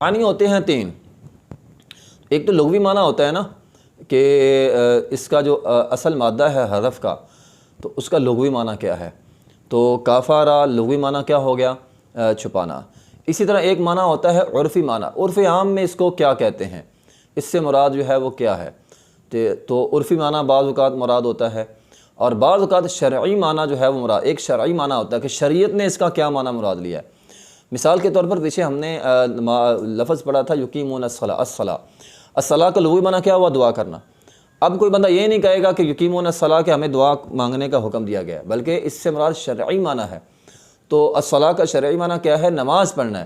معنی ہوتے ہیں تین۔ ایک تو لغوی معنی ہوتا ہے نا کہ اس کا جو اصل مادہ ہے حرف کا، تو اس کا لغوی معنی کیا ہے۔ تو کافارا لغوی معنی کیا ہو گیا؟ چھپانا۔ اسی طرح ایک معنی ہوتا ہے عرفی معنی، عرف عام میں اس کو کیا کہتے ہیں، اس سے مراد جو ہے وہ کیا ہے۔ تو عرفی معنی بعض اوقات مراد ہوتا ہے، اور بعض اوقات شرعی معنی جو ہے وہ مراد، ایک شرعی معنی ہوتا ہے کہ شریعت نے اس کا کیا معنی مراد لیا ہے۔ مثال کے طور پر پیچھے ہم نے لفظ پڑھا تھا یقیمون الصلاۃ، الصلاۃ کا لغوی معنی کیا ہوا؟ دعا کرنا۔ اب کوئی بندہ یہ نہیں کہے گا کہ یقیمون الصلاۃ کہ ہمیں دعا مانگنے کا حکم دیا گیا ہے، بلکہ اس سے مراد شرعی معنی ہے۔ تو الصلاۃ کا شرعی معنی کیا ہے؟ نماز پڑھنا ہے۔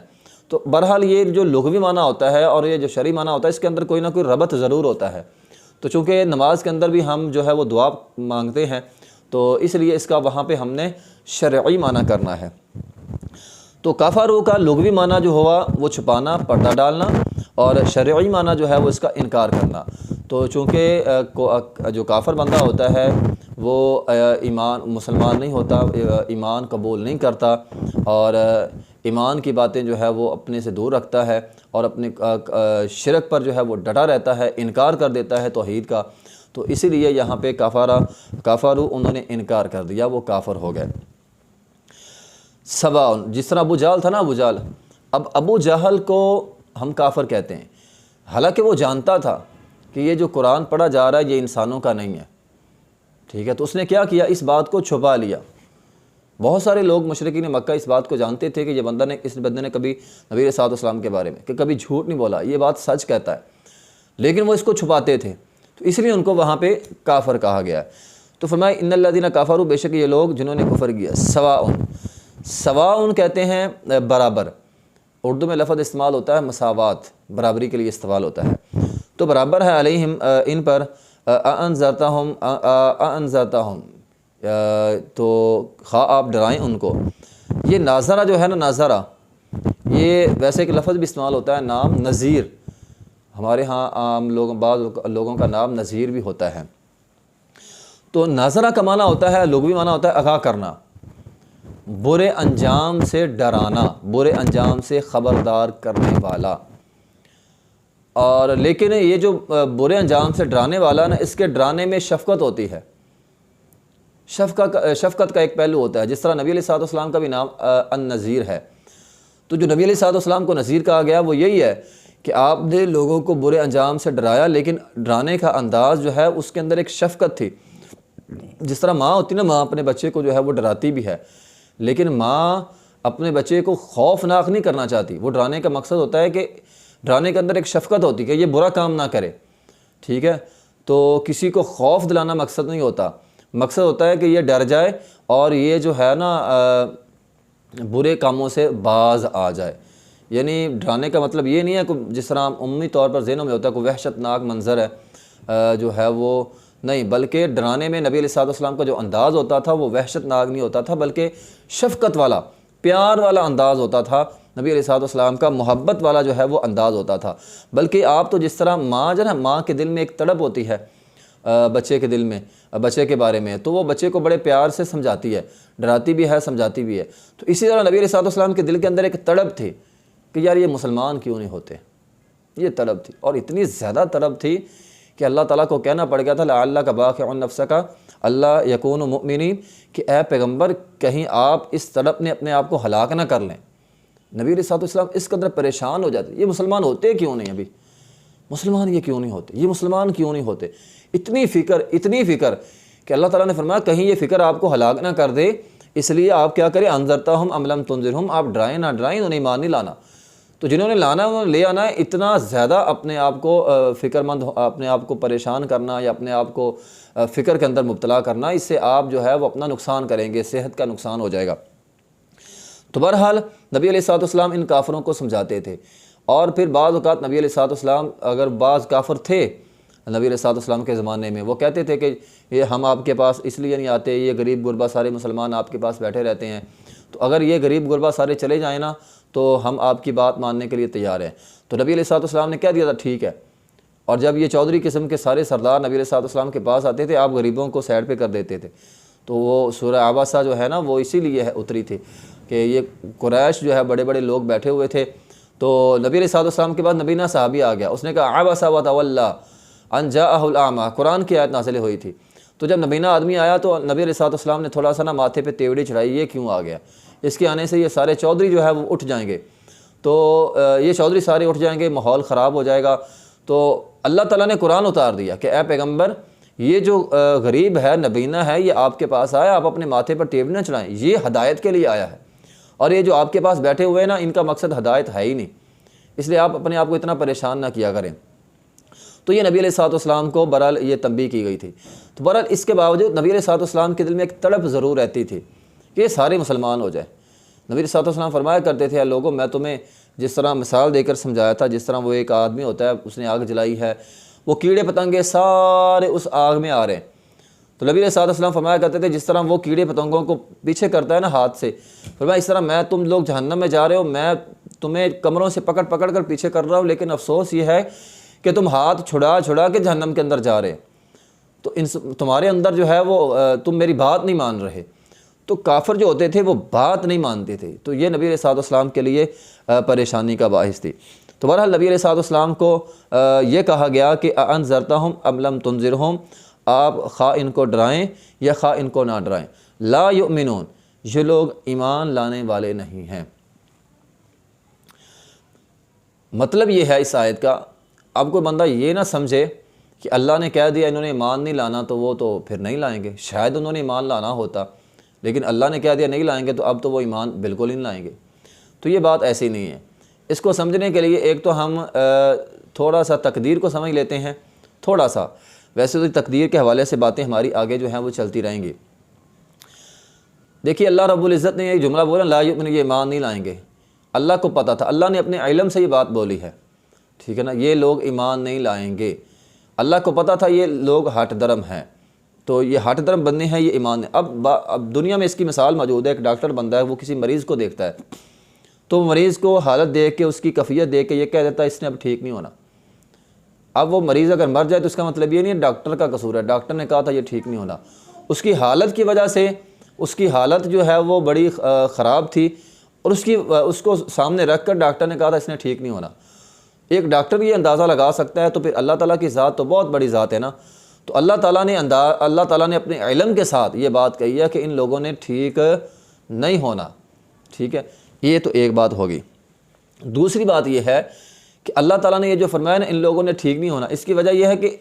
تو بہرحال یہ جو لغوی معنی ہوتا ہے اور یہ جو شرعی معنی ہوتا ہے، اس کے اندر کوئی نہ کوئی ربط ضرور ہوتا ہے۔ تو چونکہ نماز کے اندر بھی ہم جو ہے وہ دعا مانگتے ہیں، تو اس لیے اس کا وہاں پہ ہم نے شرعی معنی کرنا ہے۔ تو کفروا کا لغوی معنی جو ہوا وہ چھپانا، پردہ ڈالنا، اور شرعی معنی جو ہے وہ اس کا انکار کرنا۔ تو چونکہ جو کافر بندہ ہوتا ہے وہ مسلمان نہیں ہوتا، ایمان قبول نہیں کرتا، اور ایمان کی باتیں جو ہے وہ اپنے سے دور رکھتا ہے، اور اپنے شرک پر جو ہے وہ ڈٹا رہتا ہے، انکار کر دیتا ہے توحید کا۔ تو اسی لیے یہاں پہ کافروا انہوں نے انکار کر دیا، وہ کافر ہو گئے۔ سواء، جس طرح ابو جہل تھا نا، ابو جہل، اب ابو جہل کو ہم کافر کہتے ہیں، حالانکہ وہ جانتا تھا کہ یہ جو قرآن پڑھا جا رہا ہے یہ انسانوں کا نہیں ہے، ٹھیک ہے۔ تو اس نے کیا کیا؟ اس بات کو چھپا لیا۔ بہت سارے لوگ مشرکین مکہ اس بات کو جانتے تھے کہ اس بندے نے کبھی نبی علیہ الصلوۃ والسلام کے بارے میں کہ کبھی جھوٹ نہیں بولا، یہ بات سچ کہتا ہے، لیکن وہ اس کو چھپاتے تھے، تو اس لیے ان کو وہاں پہ کافر کہا گیا ہے۔ تو فرمایا ان الذین کفروا، بے شک یہ لوگ جنہوں نے کفر کیا، سواء کہتے ہیں برابر، اردو میں لفظ استعمال ہوتا ہے مساوات، برابری کے لیے استعمال ہوتا ہے۔ تو برابر ہے علیہم، ان پر، انذرتہم، تو خواہ آپ ڈرائیں ان کو۔ یہ ناظرہ جو ہے نا، ناظرہ، یہ ویسے ایک لفظ بھی استعمال ہوتا ہے، نام نذیر، ہمارے ہاں عام بعض لوگوں کا نام نذیر بھی ہوتا ہے۔ تو ناظرہ کا معنی ہوتا ہے، لغوی معنی ہوتا ہے آگاہ کرنا، برے انجام سے ڈرانا، برے انجام سے خبردار کرنے والا۔ اور لیکن یہ جو برے انجام سے ڈرانے والا نا، اس کے ڈرانے میں شفقت ہوتی ہے، شفقت کا ایک پہلو ہوتا ہے۔ جس طرح نبی علیہ الصلوۃ والسلام کا بھی نام النذیر ہے، تو جو نبی علیہ الصلوۃ والسلام کو نذیر کہا گیا وہ یہی ہے کہ آپ نے لوگوں کو برے انجام سے ڈرایا، لیکن ڈرانے کا انداز جو ہے اس کے اندر ایک شفقت تھی۔ جس طرح ماں ہوتی نا، ماں اپنے بچے کو جو ہے وہ ڈراتی بھی ہے، لیکن ماں اپنے بچے کو خوفناک نہیں کرنا چاہتی۔ وہ ڈرانے کا مقصد ہوتا ہے کہ ڈرانے کے اندر ایک شفقت ہوتی ہے کہ یہ برا کام نہ کرے، ٹھیک ہے۔ تو کسی کو خوف دلانا مقصد نہیں ہوتا، مقصد ہوتا ہے کہ یہ ڈر جائے اور یہ جو ہے نا برے کاموں سے باز آ جائے۔ یعنی ڈرانے کا مطلب یہ نہیں ہے کہ جس طرح عمومی طور پر ذہنوں میں ہوتا ہے کوئی وحشت ناک منظر ہے جو ہے وہ نہیں، بلکہ ڈرانے میں نبی علیہ الصلوۃ والسلام کا جو انداز ہوتا تھا وہ وحشت ناک نہیں ہوتا تھا، بلکہ شفقت والا، پیار والا انداز ہوتا تھا۔ نبی علیہ الصلوۃ والسلام کا محبت والا جو ہے وہ انداز ہوتا تھا۔ بلکہ آپ تو جس طرح ماں جو ہے نا، ماں کے دل میں ایک تڑپ ہوتی ہے بچے کے دل میں، بچے کے بارے میں، تو وہ بچے کو بڑے پیار سے سمجھاتی ہے، ڈراتی بھی ہے، سمجھاتی بھی ہے۔ تو اسی طرح نبی علیہ الصلوۃ والسلام کے دل کے اندر ایک تڑپ تھی کہ یار یہ مسلمان کیوں نہیں ہوتے، یہ تڑپ تھی، اور اتنی زیادہ تڑپ تھی کہ اللہ تعالیٰ کو کہنا پڑ گیا تھا لعلک باخع نفسک اللہ یکونوا مؤمنین، کہ اے پیغمبر کہیں آپ اس تڑپ نے اپنے آپ کو ہلاک نہ کر لیں۔ نبی علیہ الصلوۃ والسلام اس قدر پریشان ہو جاتے، یہ مسلمان ہوتے کیوں نہیں، ابھی مسلمان یہ کیوں نہیں ہوتے، یہ مسلمان کیوں نہیں ہوتے، اتنی فکر کہ اللہ تعالیٰ نے فرمایا کہیں یہ فکر آپ کو ہلاک نہ کر دے، اس لیے آپ کیا کریں، انذرتہم ام لم تنذرہم، آپ ڈرائیں نہ ڈرائیں، انہیں ایمان نہیں لانا۔ تو جنہوں نے لانا ہے انہوں نے لے آنا ہے۔ اتنا زیادہ اپنے آپ کو فکر مند، اپنے آپ کو پریشان کرنا یا اپنے آپ کو فکر کے اندر مبتلا کرنا، اس سے آپ جو ہے وہ اپنا نقصان کریں گے، صحت کا نقصان ہو جائے گا۔ تو بہرحال نبی علیہ الصلوۃ والسلام ان کافروں کو سمجھاتے تھے، اور پھر بعض اوقات نبی علیہ الصلوۃ والسلام، اگر بعض کافر تھے نبی علیہ الصلوۃ والسلام کے زمانے میں، وہ کہتے تھے کہ یہ ہم آپ کے پاس اس لیے نہیں آتے، یہ غریب غربا سارے مسلمان آپ کے پاس بیٹھے رہتے ہیں، تو اگر یہ غریب غربا سارے چلے جائیں نا تو ہم آپ کی بات ماننے کے لیے تیار ہیں۔ تو نبی علیہ الصلوۃ والسلام نے کہہ دیا تھا ٹھیک ہے۔ اور جب یہ چودھری قسم کے سارے سردار نبی علیہ الصلوۃ والسلام کے پاس آتے تھے، آپ غریبوں کو سائڈ پہ کر دیتے تھے۔ تو وہ سورہ عبسہ جو ہے نا وہ اسی لیے اتری تھی کہ یہ قریش جو ہے بڑے بڑے لوگ بیٹھے ہوئے تھے، تو نبی علیہ الصلوۃ والسلام کے بعد نبینا صحابی آ گیا، اس نے کہا عبس وتولی ان جاءہ الاعمی، قرآن کی آیت نازل ہوئی تھی۔ تو جب نبینا آدمی آیا تو نبی علیہ الصلوۃ والسلام نے تھوڑا سا ماتھے پہ تیوڑی چڑھائی، یہ کیوں آ گیا؟ اس کے آنے سے یہ سارے چودھری جو ہے وہ اٹھ جائیں گے، تو یہ چودھری سارے اٹھ جائیں گے، ماحول خراب ہو جائے گا۔ تو اللہ تعالیٰ نے قرآن اتار دیا کہ اے پیغمبر، یہ جو غریب ہے، نبینا ہے، یہ آپ کے پاس آیا، آپ اپنے ماتھے پر تیوڑی نہ چڑھائیں، یہ ہدایت کے لیے آیا ہے، اور یہ جو آپ کے پاس بیٹھے ہوئے ہیں نا، ان کا مقصد ہدایت ہے ہی نہیں، اس لیے آپ اپنے آپ کو اتنا پریشان نہ کیا کریں۔ تو یہ نبی علیہ الصلوۃ والسلام کو بہرحال یہ تنبیہ کی گئی تھی۔ تو بہرحال اس کے باوجود نبی علیہ الصلوۃ والسلام کے دل میں ایک تڑپ ضرور رہتی تھی کہ یہ سارے مسلمان ہو جائیں۔ نبی علیہ الصلوۃ والسلام فرمایا کرتے تھے، اے لوگوں، میں تمہیں جس طرح مثال دے کر سمجھایا تھا، جس طرح وہ ایک آدمی ہوتا ہے، اس نے آگ جلائی ہے، وہ کیڑے پتنگے سارے اس آگ میں آ رہے ہیں، تو نبی علیہ الصلوۃ والسلام فرمایا کرتے تھے جس طرح وہ کیڑے پتنگوں کو پیچھے کرتا ہے نا ہاتھ سے، فرمایا اس طرح میں تم لوگ جہنم میں جا رہے ہو، میں تمہیں کمروں سے پکڑ پکڑ کر پیچھے کر رہا ہوں، لیکن افسوس یہ ہے کہ تم ہاتھ چھڑا چھڑا کے جہنم کے اندر جا رہے، تو تمہارے اندر جو ہے وہ تم میری بات نہیں مان رہے۔ تو کافر جو ہوتے تھے وہ بات نہیں مانتے تھے، تو یہ نبی علیہ الصلوۃ والسلام کے لیے پریشانی کا باعث تھی۔ تو بہرحال نبی علیہ الصلوۃ والسلام کو یہ کہا گیا کہ انذرتہم ام لم تنذرہم، آپ خواہ ان کو ڈرائیں یا خواہ ان کو نہ ڈرائیں، لا یؤمنون، یہ لوگ ایمان لانے والے نہیں ہیں۔ مطلب یہ ہے اس آیت کا، اب کوئی بندہ یہ نہ سمجھے کہ اللہ نے کہہ دیا انہوں نے ایمان نہیں لانا تو وہ تو پھر نہیں لائیں گے، شاید انہوں نے ایمان لانا ہوتا، لیکن اللہ نے کہہ دیا نہیں لائیں گے تو اب تو وہ ایمان بالکل ہی نہیں لائیں گے۔ تو یہ بات ایسی نہیں ہے۔ اس کو سمجھنے کے لیے ایک تو ہم تھوڑا سا تقدیر کو سمجھ لیتے ہیں، تھوڑا سا، ویسے تو تقدیر کے حوالے سے باتیں ہماری آگے جو ہیں وہ چلتی رہیں گی۔ دیکھیے اللہ رب العزت نے یہ جملہ بولا لا یؤمن، یہ ایمان نہیں لائیں گے، اللہ کو پتہ تھا، اللہ نے اپنے علم سے یہ بات بولی ہے، ٹھیک ہے نا، یہ لوگ ایمان نہیں لائیں گے، اللہ کو پتہ تھا یہ لوگ ہٹ درم ہیں، تو یہ ہٹ درم بننے ہیں، یہ ایمان ہے۔ اب دنیا میں اس کی مثال موجود ہے، ایک ڈاکٹر بندہ ہے، وہ کسی مریض کو دیکھتا ہے، تو مریض کو حالت دیکھ کے، اس کی کیفیت دیکھ کے یہ کہہ دیتا ہے اس نے اب ٹھیک نہیں ہونا۔ اب وہ مریض اگر مر جائے تو اس کا مطلب یہ نہیں ہے ڈاکٹر کا قصور ہے، ڈاکٹر نے کہا تھا یہ ٹھیک نہیں ہونا، اس کی حالت کی وجہ سے، اس کی حالت جو ہے وہ بڑی خراب تھی، اور اس کو سامنے رکھ کر ڈاکٹر نے کہا تھا اس نے ٹھیک نہیں ہونا۔ ایک ڈاکٹر یہ اندازہ لگا سکتا ہے، تو پھر اللہ تعالیٰ کی ذات تو بہت بڑی ذات ہے نا۔ تو اللہ تعالیٰ نے اپنے علم کے ساتھ یہ بات کہی ہے کہ ان لوگوں نے ٹھیک نہیں ہونا، ٹھیک ہے، یہ تو ایک بات ہوگی۔ دوسری بات یہ ہے کہ اللہ تعالیٰ نے یہ جو فرمایا نا ان لوگوں نے ٹھیک نہیں ہونا، اس کی وجہ یہ ہے کہ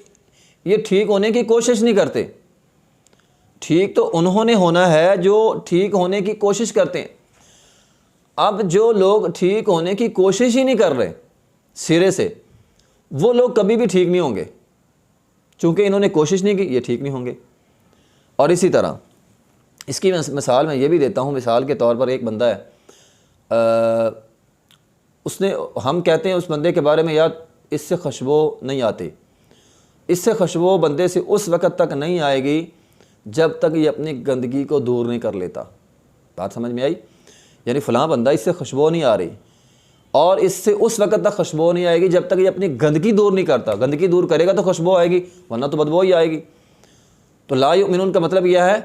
یہ ٹھیک ہونے کی کوشش نہیں کرتے۔ ٹھیک تو انہوں نے ہونا ہے جو ٹھیک ہونے کی کوشش کرتے ہیں۔ اب جو لوگ ٹھیک ہونے کی کوشش ہی نہیں کر رہے سرے سے، وہ لوگ کبھی بھی ٹھیک نہیں ہوں گے، چونکہ انہوں نے کوشش نہیں کی، یہ ٹھیک نہیں ہوں گے۔ اور اسی طرح اس کی مثال میں یہ بھی دیتا ہوں، مثال کے طور پر ایک بندہ ہے، اس نے، ہم کہتے ہیں اس بندے کے بارے میں یار اس سے خوشبو نہیں آتی، اس سے خوشبو بندے سے اس وقت تک نہیں آئے گی جب تک یہ اپنی گندگی کو دور نہیں کر لیتا۔ بات سمجھ میں آئی؟ یعنی فلاں بندہ اس سے خوشبو نہیں آ رہی، اور اس سے اس وقت تک خوشبو نہیں آئے گی جب تک یہ اپنی گندگی دور نہیں کرتا۔ گندگی دور کرے گا تو خوشبو آئے گی، ورنہ تو بدبو ہی آئے گی۔ تو لا یؤمنون کا مطلب یہ ہے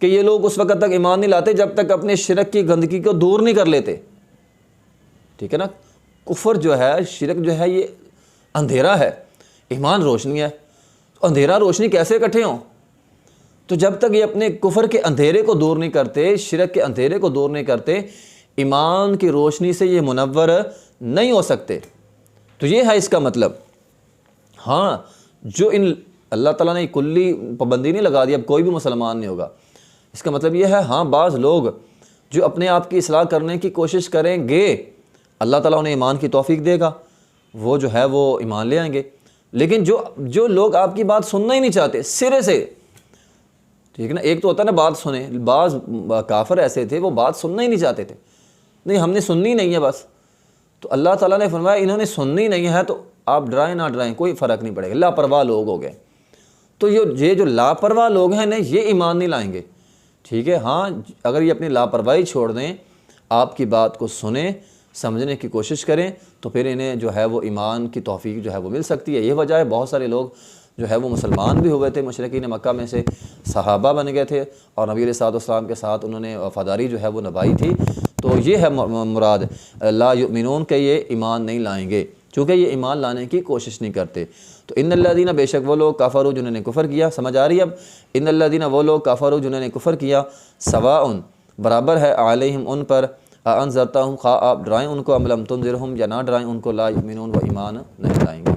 کہ یہ لوگ اس وقت تک ایمان نہیں لاتے جب تک اپنے شرک کی گندگی کو دور نہیں کر لیتے، ٹھیک ہے نا۔ کفر جو ہے، شرک جو ہے، یہ اندھیرا ہے، ایمان روشنی ہے، تو اندھیرا روشنی کیسے اکٹھے ہوں؟ تو جب تک یہ اپنے کفر کے اندھیرے کو دور نہیں کرتے، شرک کے اندھیرے کو دور نہیں کرتے، ایمان کی روشنی سے یہ منور نہیں ہو سکتے۔ تو یہ ہے اس کا مطلب۔ ہاں، جو اللہ تعالیٰ نے کلی پابندی نہیں لگا دی اب کوئی بھی مسلمان نہیں ہوگا، اس کا مطلب یہ ہے ہاں بعض لوگ جو اپنے آپ کی اصلاح کرنے کی کوشش کریں گے، اللہ تعالیٰ انہیں ایمان کی توفیق دے گا، وہ جو ہے وہ ایمان لے آئیں گے۔ لیکن جو لوگ آپ کی بات سننا ہی نہیں چاہتے سرے سے، ٹھیک ہے نا، ایک تو ہوتا ہے نا بات سنیں، بعض کافر ایسے تھے وہ بات سننا ہی نہیں چاہتے تھے، نہیں ہم نے سننی نہیں ہے بس۔ تو اللہ تعالیٰ نے فرمایا انہوں نے سننی نہیں ہے تو آپ ڈرائیں نہ ڈرائیں کوئی فرق نہیں پڑے گا، لاپرواہ لوگ ہو گئے۔ تو یہ جو لاپرواہ لوگ ہیں نا، یہ ایمان نہیں لائیں گے، ٹھیک ہے۔ ہاں اگر یہ اپنی لاپرواہی چھوڑ دیں، آپ کی بات کو سنیں، سمجھنے کی کوشش کریں، تو پھر انہیں جو ہے وہ ایمان کی توفیق جو ہے وہ مل سکتی ہے۔ یہ وجہ ہے بہت سارے لوگ جو ہے وہ مسلمان بھی ہوئے تھے، مشرکین مکہ میں سے صحابہ بن گئے تھے، اور نبی علیہ الصلوۃ والسلام کے ساتھ انہوں نے وفاداری جو ہے وہ نبھائی تھی۔ تو یہ ہے مراد لا یؤمنون کہ یہ ایمان نہیں لائیں گے، چونکہ یہ ایمان لانے کی کوشش نہیں کرتے۔ تو ان الذین بے شک وہ لوگ کفروا جنہوں نے کفر کیا، سمجھ آ رہی ہے اب؟ ان الذین وہ لوگ کفروا جنہوں نے کفر کیا، سواء برابر ہے علیہم ان پر، انذرتہم خواہ آپ ڈرائیں ان کو ام لم تنذرہم یا نہ ڈرائیں ان کو، لا یؤمنون وہ ایمان نہیں لائیں گے۔